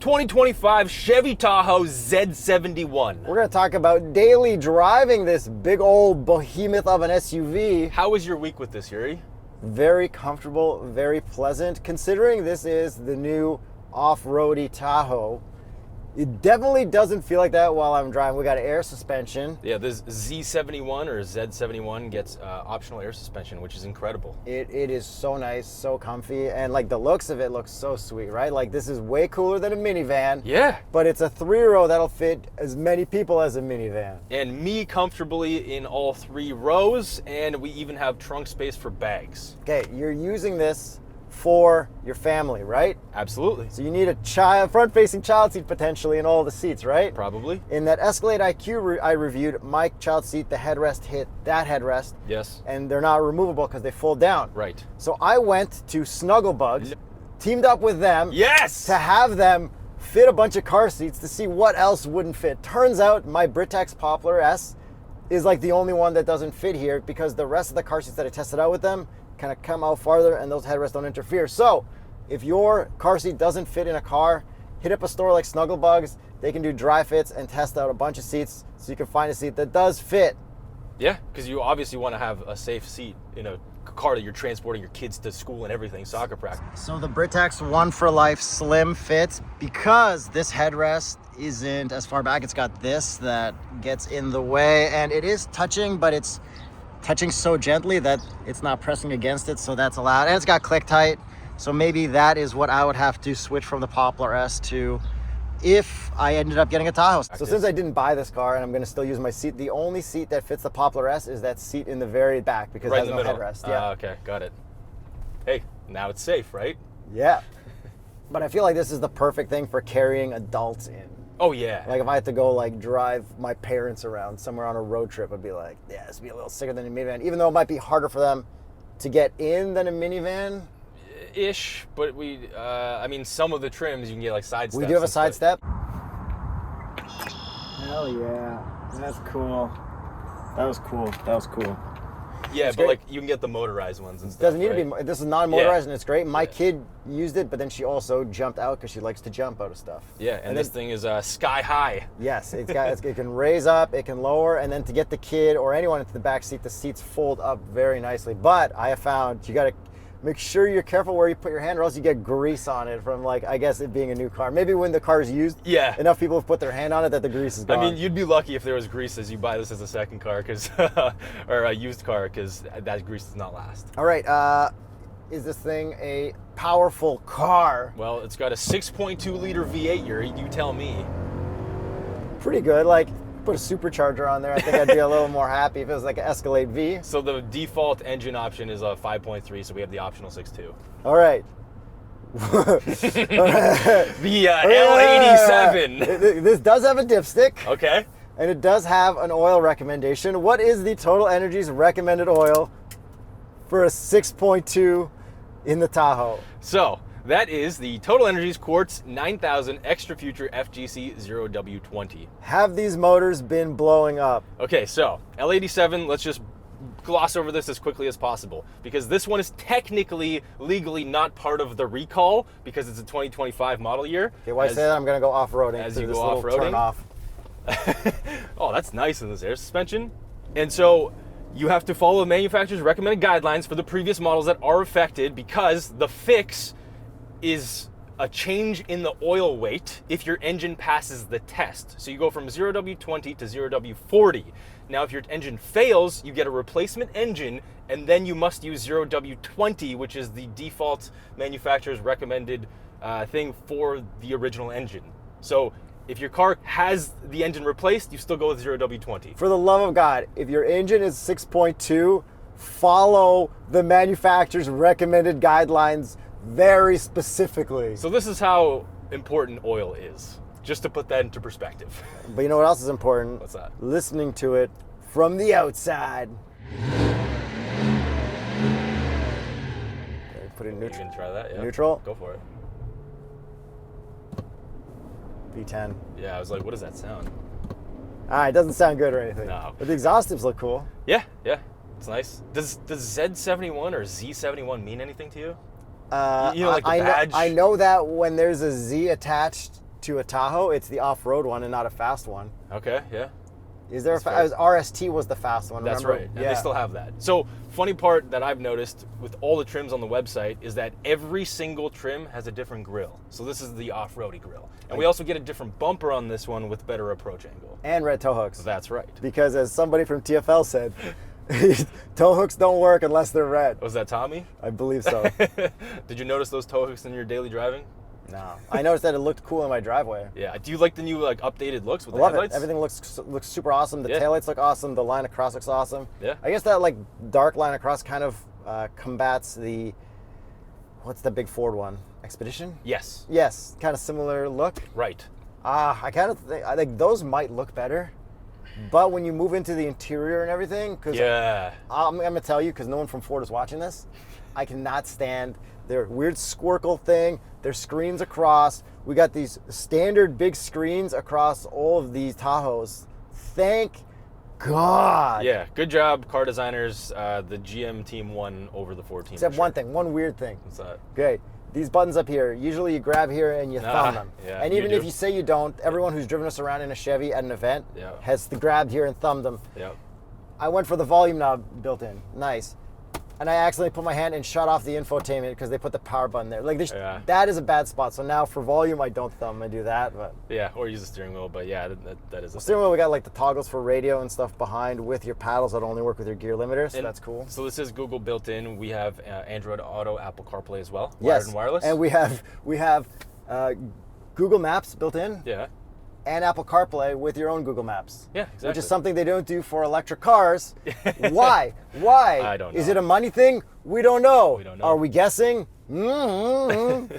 2025 Chevy Tahoe Z71. We're going to talk about daily driving this big old behemoth of an SUV. How was your week with this, Yuri? Very comfortable, very pleasant, considering this is the new off-roady Tahoe. It definitely doesn't feel like that while I'm driving. We got air suspension. Yeah, this Z71 or Z71 gets optional air suspension, which is incredible. It is so nice, so comfy, and like the looks of it looks so sweet, right? Like this is way cooler than a minivan. Yeah. But it's a 3-row that'll fit as many people as a minivan. And me comfortably in all 3 rows, and we even have trunk space for bags. Okay, you're using this for your family, right? Absolutely. So you need a front-facing child seat potentially in all the seats, right? Probably. In that Escalade IQ I reviewed, my child seat, the headrest hit that headrest. Yes. And they're not removable because they fold down. Right. So I went to Snugglebugs, teamed up with them. Yes! To have them fit a bunch of car seats to see what else wouldn't fit. Turns out my Britax Poplar S is like the only one that doesn't fit here because the rest of the car seats that I tested out with them kind of come out farther and those headrests don't interfere. So if your car seat doesn't fit in a car, hit up a store like Snugglebugs. They can do dry fits and test out a bunch of seats so you can find a seat that does fit. Yeah, because you obviously want to have a safe seat in a car that you're transporting your kids to school and everything, soccer practice. So the Britax One for Life Slim fits because this headrest isn't as far back. It's got this that gets in the way and it is touching, but it's touching so gently that it's not pressing against it, so that's allowed. And it's got click tight, so maybe that is what I would have to switch from the Poplar S to if I ended up getting a Tahoe. So since I didn't buy this car and I'm going to still use my seat, the only seat that fits the Poplar S is that seat in the very back because it has no headrest. Yeah. Okay, got it. Hey, now it's safe, right? Yeah. But I feel like this is the perfect thing for carrying adults in. Oh yeah. Like if I had to go like drive my parents around somewhere on a road trip, I'd be like, yeah, this would be a little sicker than a minivan, even though it might be harder for them to get in than a minivan. Ish, but I mean, some of the trims you can get like side steps. We do have a side step. Hell yeah, that's cool. That was cool. That was cool. Yeah, it's but great. like you can get the motorized ones and stuff. Doesn't need right? to be. This is non-motorized and it's great. My Yeah. kid used it, but then she also jumped out because she likes to jump out of stuff. Yeah, and this thing is sky high. Yes, it can raise up, it can lower, and then to get the kid or anyone into the back seat, the seats fold up very nicely. But I have found you got to make sure you're careful where you put your hand, or else you get grease on it from, like, I guess it being a new car. Maybe when the car is used, Yeah. enough people have put their hand on it that the grease is gone. I mean, you'd be lucky if there was grease as you buy this as a second car, or a used car, because that grease does not last. All right, is this thing a powerful car? Well, it's got a 6.2 liter V8, Yuri. You tell me. Pretty good. Like, put a supercharger on there, I think I'd be a little more happy if it was like an Escalade V. So the default engine option is a 5.3, so we have the optional 6.2. All right. The L87. This does have a dipstick. Okay. And it does have an oil recommendation. What is the TotalEnergies recommended oil for a 6.2 in the Tahoe? So that is the TotalEnergies Quartz 9000 Extra Future FGC 0W20. Have these motors been blowing up? Okay, so L87, let's just gloss over this as quickly as possible because this one is technically, legally not part of the recall because it's a 2025 model year. Okay, why I say that? I'm going to go off-roading. As you this go little off-roading? turn off. Oh, that's nice in this air suspension. And so you have to follow the manufacturer's recommended guidelines for the previous models that are affected because the fix is a change in the oil weight if your engine passes the test. So you go from 0W20 to 0W40. Now, if your engine fails, you get a replacement engine, and then you must use 0W20, which is the default manufacturer's recommended thing for the original engine. So if your car has the engine replaced, you still go with 0W20. For the love of God, if your engine is 6.2, follow the manufacturer's recommended guidelines very specifically. So this is how important oil is, just to put that into perspective. But you know what else is important? What's that? Listening to it from the outside. Okay, put it in You neutral. can try that, yeah. Neutral? Go for it. V10. Yeah, I was like, what does that sound? It doesn't sound good or anything. No. But the exhaust tips look cool. Yeah, it's nice. Does Z71 or Z71 mean anything to you? You know, like the badge? I know that when there's a Z attached to a Tahoe, it's the off-road one and not a fast one. Okay, yeah. Is there RST was the fast one, That's remember? right, and they still have that. So, funny part that I've noticed with all the trims on the website is that every single trim has a different grille. So this is the off-roady grille. And we also get a different bumper on this one with better approach angle. And red tow hooks. That's right. Because as somebody from TFL said, tow hooks don't work unless they're red. Was that Tommy? I believe so. Did you notice those tow hooks in your daily driving? No. I noticed that it looked cool in my driveway. Yeah. Do you like the new updated looks with I the love headlights? it. Everything looks super awesome. The taillights look awesome. The line across looks awesome. Yeah. I guess that like dark line across kind of combats the, what's the big Ford one? Expedition? Yes. Yes. Kind of similar look. Right. I kind of think those might look better. But when you move into the interior and everything, because I'm going to tell you, because no one from Ford is watching this, I cannot stand their weird squircle thing, their screens across. We got these standard big screens across all of these Tahoes. Thank God. Yeah, good job, car designers. The GM team won over the Ford team. Except one thing, one weird thing. What's that? Okay, these buttons up here, usually you grab here and you thumb them. Yeah, and even if you say you don't, everyone who's driven us around in a Chevy at an event has grabbed here and thumbed them. Yep. I went for the volume knob built in. Nice. And I accidentally put my hand and shut off the infotainment because they put the power button there. Like that is a bad spot. So now for volume, I don't thumb. I do that. But yeah, or use the steering wheel. But yeah, that is. The steering wheel, we got like the toggles for radio and stuff behind with your paddles that only work with your gear limiter. So that's cool. So this is Google built in. We have Android Auto, Apple CarPlay as well. Yes. Wired and wireless. And we have Google Maps built in. Yeah. And Apple CarPlay with your own Google Maps. Yeah, exactly. Which is something they don't do for electric cars. Why? Why? I don't know. Is it a money thing? We don't know. We don't know. Are we guessing? Mm-hmm.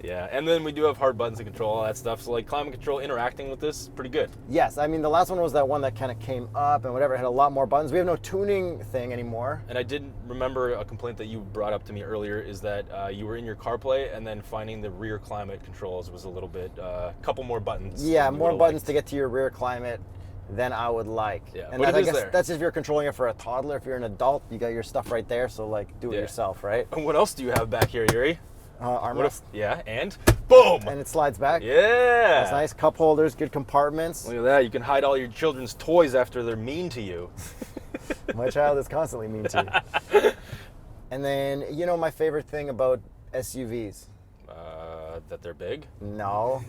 Yeah, and then we do have hard buttons to control all that stuff. So like climate control interacting with this, pretty good. Yes, I mean the last one was that one that kind of came up and whatever, it had a lot more buttons. We have no tuning thing anymore. And I did remember a complaint that you brought up to me earlier is that you were in your CarPlay and then finding the rear climate controls was a little bit, couple more buttons. Yeah, more buttons to get to your rear climate than I would like. Yeah, and but I guess that's if you're controlling it for a toddler. If you're an adult, you got your stuff right there, so like do it yourself, right? And what else do you have back here, Yuri? Armrest. Yeah, and boom! And it slides back. Yeah! That's nice. Cup holders, good compartments. Look at that. You can hide all your children's toys after they're mean to you. My child is constantly mean to you. And then, you know my favorite thing about SUVs? That they're big? No.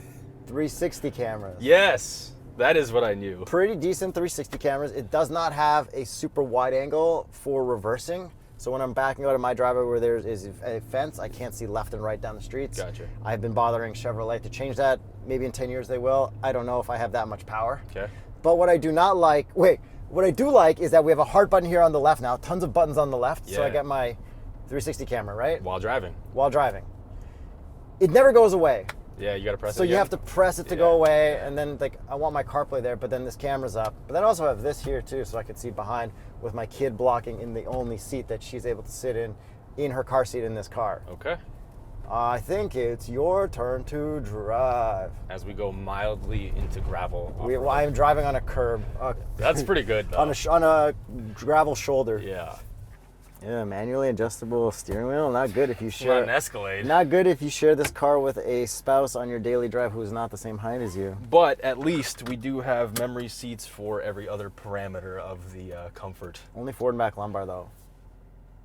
360 cameras. Yes! That is what I knew. Pretty decent 360 cameras. It does not have a super wide angle for reversing. So when I'm backing out of my driveway where there is a fence, I can't see left and right down the streets. Gotcha. I've been bothering Chevrolet to change that. Maybe in 10 years they will. I don't know if I have that much power. Okay. But what I do not like, what I do like is that we have a hard button here on the left now, tons of buttons on the left. Yeah. So I get my 360 camera, right? While driving. While driving. It never goes away. Yeah, you gotta press it So again. you have to press it to go away, and then like I want my CarPlay there, but then this camera's up. But then I also have this here too, so I can see behind with my kid blocking in the only seat that she's able to sit in her car seat in this car. Okay. I think it's your turn to drive. As we go mildly into gravel. I am driving on a curb. That's pretty good, though. on a gravel shoulder. Yeah. Yeah, manually adjustable steering wheel. Not good if you share. Not an Escalade. Not good if you share this car with a spouse on your daily drive who's not the same height as you. But at least we do have memory seats for every other parameter of the comfort. Only forward and back lumbar though.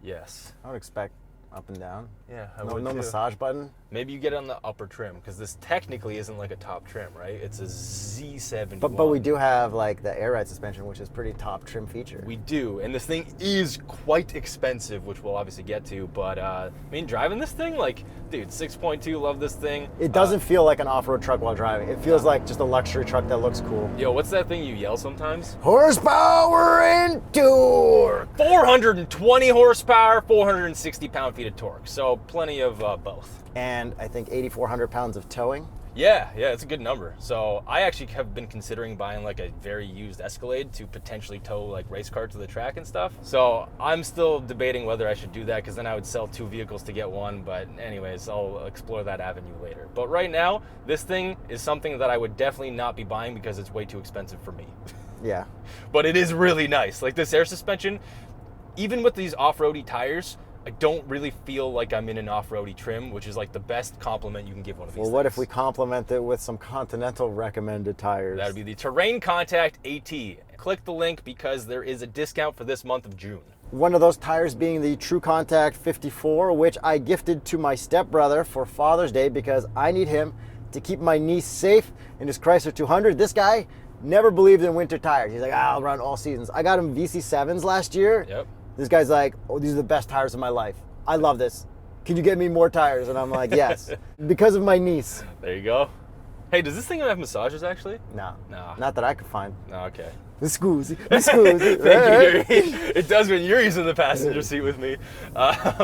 Yes. I would expect up and down. Yeah, I No would too. massage button. Maybe you get it on the upper trim because this technically isn't like a top trim, right? It's a Z71. But we do have like the air ride suspension, which is pretty top trim feature. We do, and this thing is quite expensive, which we'll obviously get to. But I mean, driving this thing, like, dude, 6.2, love this thing. It doesn't feel like an off-road truck while driving. It feels like just a luxury truck that looks cool. Yo, what's that thing you yell sometimes? Horsepower and torque. 420 horsepower, 460 pound-feet of torque. So plenty of both. And I think 8,400 pounds of towing. Yeah, it's a good number. So I actually have been considering buying like a very used Escalade to potentially tow like race car to the track and stuff. So I'm still debating whether I should do that because then I would sell 2 vehicles to get one. But anyways, I'll explore that avenue later. But right now, this thing is something that I would definitely not be buying because it's way too expensive for me. Yeah. But it is really nice. Like this air suspension, even with these off-roady tires, I don't really feel like I'm in an off-roady trim, which is like the best compliment you can give one of these Well, what things. if we complement it with some Continental recommended tires? That would be the Terrain Contact AT. Click the link because there is a discount for this month of June. One of those tires being the True Contact 54, which I gifted to my stepbrother for Father's Day because I need him to keep my niece safe in his Chrysler 200. This guy never believed in winter tires. He's like, I'll run all seasons. I got him VC7s last year. Yep. This guy's like, oh, these are the best tires of my life. I love this. Can you get me more tires? And I'm like, yes, because of my niece. There you go. Hey, does this thing have massages actually? No, No. not that I could find. No, okay. The scoozy, the scoozy. Thank you, Yuri. It does when Yuri's in the passenger seat with me. You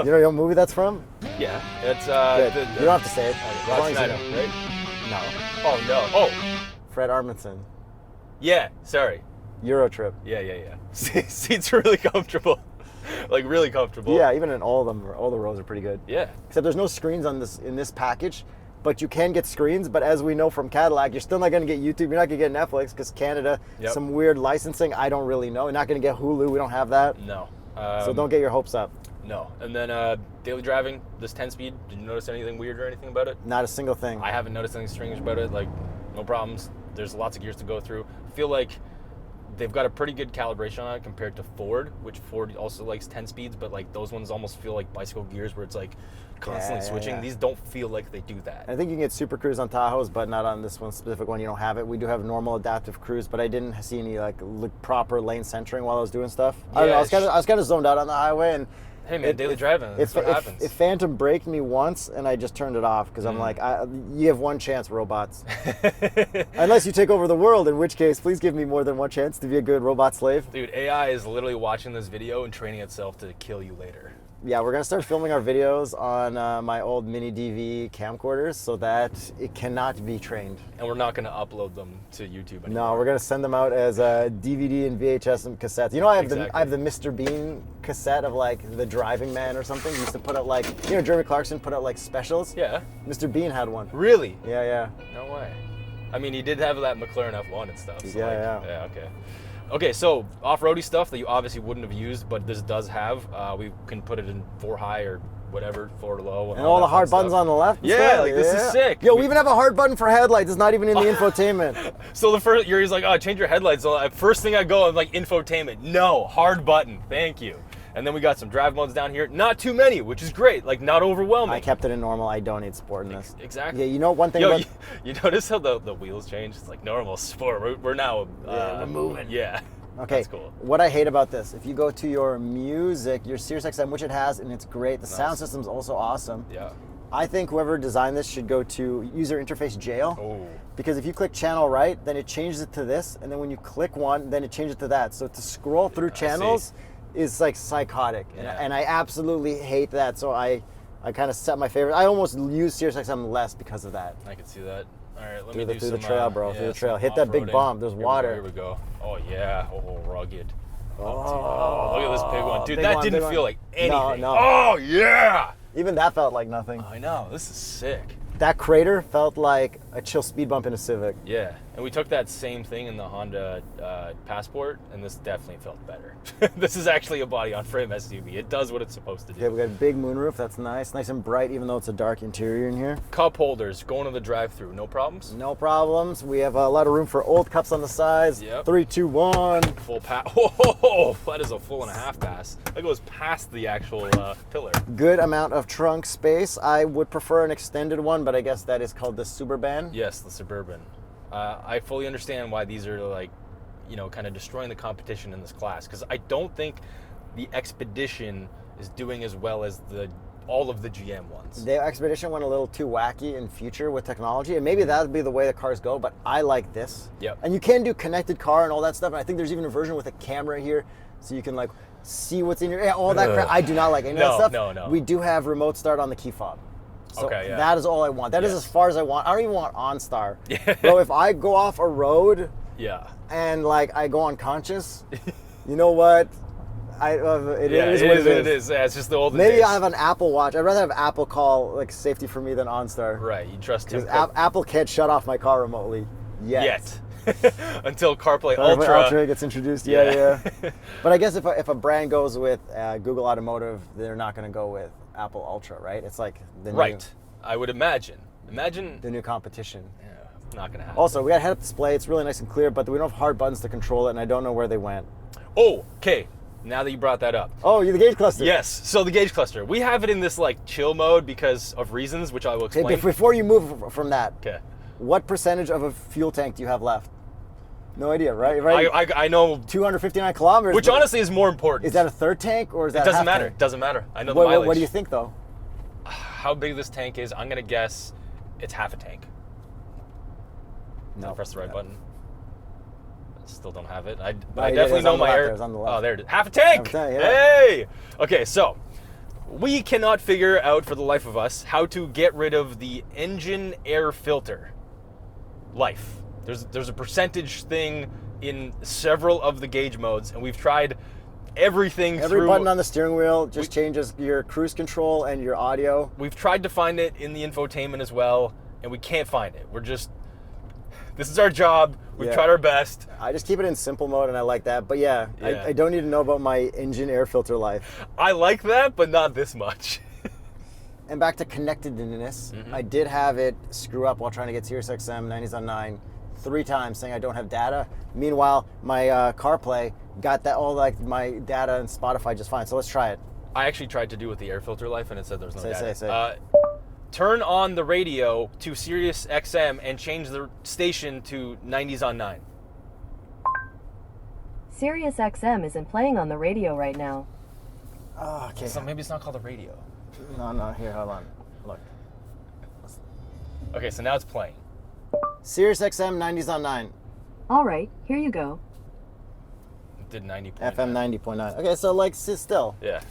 know what movie that's from? Yeah, it's Good. You don't have to say it. Rod As long as you Schneider, know. right? No. Oh no. Oh, Fred Armisen. yeah. Sorry. Euro Trip. Yeah. Seats are really comfortable, like really comfortable. Yeah, even in all of them, all the rows are pretty good. Yeah. Except there's no screens on this in this package, but you can get screens. But as we know from Cadillac, you're still not going to get YouTube. You're not going to get Netflix because Canada, Yep. some weird licensing. I don't really know. You're not going to get Hulu. We don't have that. No. So don't get your hopes up. No. And then daily driving, this 10-speed. Did you notice anything weird or anything about it? Not a single thing. I haven't noticed anything strange about it. Like, no problems. There's lots of gears to go through. I feel like they've got a pretty good calibration on it compared to Ford, which Ford also likes 10 speeds, but like those ones almost feel like bicycle gears where it's like constantly switching. Yeah. These don't feel like they do that. I think you can get Super Cruise on Tahoes, but not on this one specific one. You don't have it. We do have normal adaptive cruise, but I didn't see any like proper lane centering while I was doing stuff. I don't know. I was kind of zoned out on the highway, and Hey man, daily driving, that's what happens. If Phantom braked me once, and I just turned it off because I'm like, you have one chance, robots. Unless you take over the world, in which case, please give me more than one chance to be a good robot slave. Dude, AI is literally watching this video and training itself to kill you later. Yeah, we're gonna start filming our videos on my old mini DV camcorders so that it cannot be trained. And we're not going to upload them to YouTube anymore. No, we're gonna send them out as DVD and VHS and cassettes. You know, I have Exactly. I have the Mr. Bean cassette of like the Driving Man or something. He used to put out like, you know, Jeremy Clarkson put out like specials. Yeah. Mr. Bean had one. Really? Yeah. No way. I mean, he did have that McLaren F1 and stuff. So Yeah. Yeah, okay. Okay, so off-roady stuff that you obviously wouldn't have used, but this does have. We can put it in 4 high or whatever, 4 low. And all the that hard fun buttons stuff. on the left. and Yeah, stuff. like this is sick. Yo, we even have a hard button for headlights. It's not even in the infotainment. So the first, Yuri's like, oh, change your headlights. So first thing I go, I'm like, infotainment. No, hard button. Thank you. And then we got some drive modes down here. Not too many, which is great. Like, not overwhelming. I kept it in normal. I don't need sport in this. Exactly. Yeah, you know one thing Yo, about... you notice how the wheels change? It's like normal, sport. We're now... we're moving. Yeah. Okay, That's cool. what I hate about this, if you go to your music, your Sirius XM, which it has, and it's great. The sound system's also awesome. Yeah. I think whoever designed this should go to user interface jail. Oh. Because if you click channel right, then it changes it to this, and then when you click one, then it changes it to that. So to scroll through channels is like psychotic, Yeah. and I absolutely hate that. So I kind of set my favorite. I almost use Sirius XM less because of that. I can see that. All right, let Through me the- do through the some, trail, bro, yeah, through the trail. some Hit that big off-roading. bump. There's water. Here we go. Oh, yeah. Oh, rugged. Oh, look at this big one. Dude, big that one, didn't big feel one. like anything. No. Oh, yeah. Even that felt like nothing. I know. This is sick. That crater felt like a chill speed bump in a Civic. Yeah, and we took that same thing in the Honda Passport, and this definitely felt better. This is actually a body-on-frame SUV. It does what it's supposed to do. Okay, we got a big moonroof. That's nice and bright, even though it's a dark interior in here. Cup holders, going to the drive-through, no problems? No problems. We have a lot of room for old cups on the sides. Yep. 3, 2, 1. Full pass. Whoa, that is a 1.5 pass. That goes past the actual pillar. Good amount of trunk space. I would prefer an extended one, but I guess that is called the Suburban. Yes, the Suburban. I fully understand why these are like, kind of destroying the competition in this class, because I don't think the Expedition is doing as well as all of the GM ones. The Expedition went a little too wacky in future with technology, and maybe that would be the way the cars go, but I like this. Yep. And you can do connected car and all that stuff, and I think there's even a version with a camera here, so you can like see what's in your, all that crap. I do not like any of that stuff. No. We do have remote start on the key fob. So Okay, yeah. that is all I want. That is as far as I want. I don't even want OnStar. Yeah. Bro, if I go off a road Yeah. and like I go unconscious, you know what? It is what it is. Yeah, it's just the olden Maybe days. I have an Apple Watch. I'd rather have Apple call like safety for me than OnStar. Right, you trust him. Because Apple can't shut off my car remotely yet. until CarPlay CarPlay Ultra. Ultra gets introduced. Yeah. But I guess if a brand goes with Google Automotive, they're not going to go with Apple Ultra, right? It's like the new, I would imagine. Imagine the new competition. Yeah, not going to happen. Also, we got head-up display. It's really nice and clear, but we don't have hard buttons to control it, and I don't know where they went. Oh, okay. Now that you brought that up. Oh, you're the gauge cluster. Yes. So the gauge cluster. We have it in this like chill mode because of reasons, which I will explain. Hey, before you move from that, okay. What percentage of a fuel tank do you have left? No idea, right? I know 259 kilometers. Which honestly is more important. Is that a third tank or is that It doesn't half matter. tank? It doesn't matter. I know the mileage. What do you think though? How big this tank is, I'm gonna guess it's half a tank. No. I press the right button. Still don't have it. I No, you definitely did. know It's on the my left. air. It was on the left. Oh, there it is. Half a tank. Half a tank, yeah. Hey. Okay, so we cannot figure out for the life of us how to get rid of the engine air filter. Life. There's a percentage thing in several of the gauge modes, and we've tried everything Every through. button on the steering wheel just changes your cruise control and your audio. We've tried to find it in the infotainment as well, and we can't find it. This is our job. We've tried our best. I just keep it in simple mode, and I like that. But yeah. I don't need to know about my engine air filter life. I like that, but not this much. And back to connectedness, I did have it screw up while trying to get Sirius XM 90s on 9 3 times, saying I don't have data. Meanwhile, my CarPlay got that all like my data and Spotify just fine. So let's try it. I actually tried to do with the air filter life, and it said there's no data. Say. Turn on the radio to Sirius XM and change the station to 90s on 9. Sirius XM isn't playing on the radio right now. Oh, okay. So maybe it's not called a radio. No. Here, hold on. Look. Okay, so now it's playing. Sirius XM 90s on 9. All right, here you go. It did 90. FM 90.9. Okay, so like still. Yeah.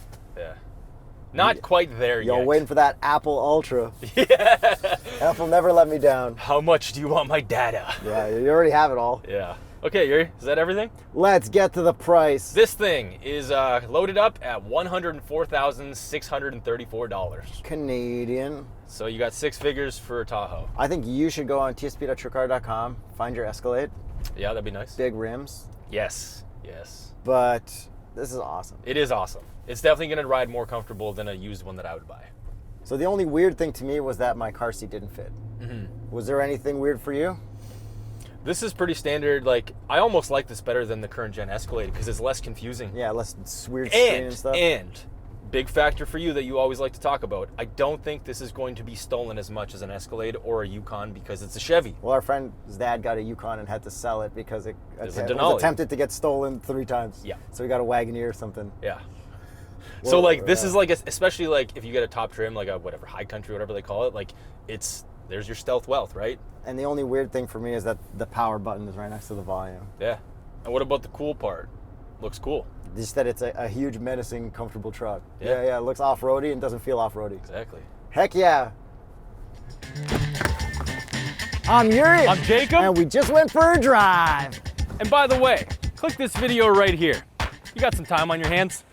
Not quite there yet. Yo, waiting for that Apple Ultra. Yeah. Apple never let me down. How much do you want my data? Yeah, you already have it all. Yeah. Okay, Yuri, is that everything? Let's get to the price. This thing is loaded up at $104,634. Canadian. So you got 6 figures for a Tahoe. I think you should go on tsp.truecar.com, find your Escalade, Yeah, that'd be nice. big rims, Yes. but this is awesome. It is awesome. It's definitely going to ride more comfortable than a used one that I would buy. So the only weird thing to me was that my car seat didn't fit. Was there anything weird for you? This is pretty standard. Like, I almost like this better than the current gen Escalade because it's less confusing. Yeah, less weird screen and stuff. And big factor for you that you always like to talk about, I don't think this is going to be stolen as much as an Escalade or a Yukon because it's a Chevy. Well, our friend's dad got a Yukon and had to sell it because it There's a was Denali. attempted to get stolen 3 times. Yeah. So he got a Wagoneer or something. Yeah. So like this is like especially like if you get a top trim like a whatever high country whatever they call it, like there's your stealth wealth, right? And the only weird thing for me is that the power button is right next to the volume. Yeah. And what about the cool part? Looks cool. Just that it's a huge, menacing, comfortable truck. Yeah. Yeah, it looks off-roady and doesn't feel off-roady. Exactly. Heck yeah. I'm Yuri. I'm Jacob. And we just went for a drive. And by the way, click this video right here. You got some time on your hands?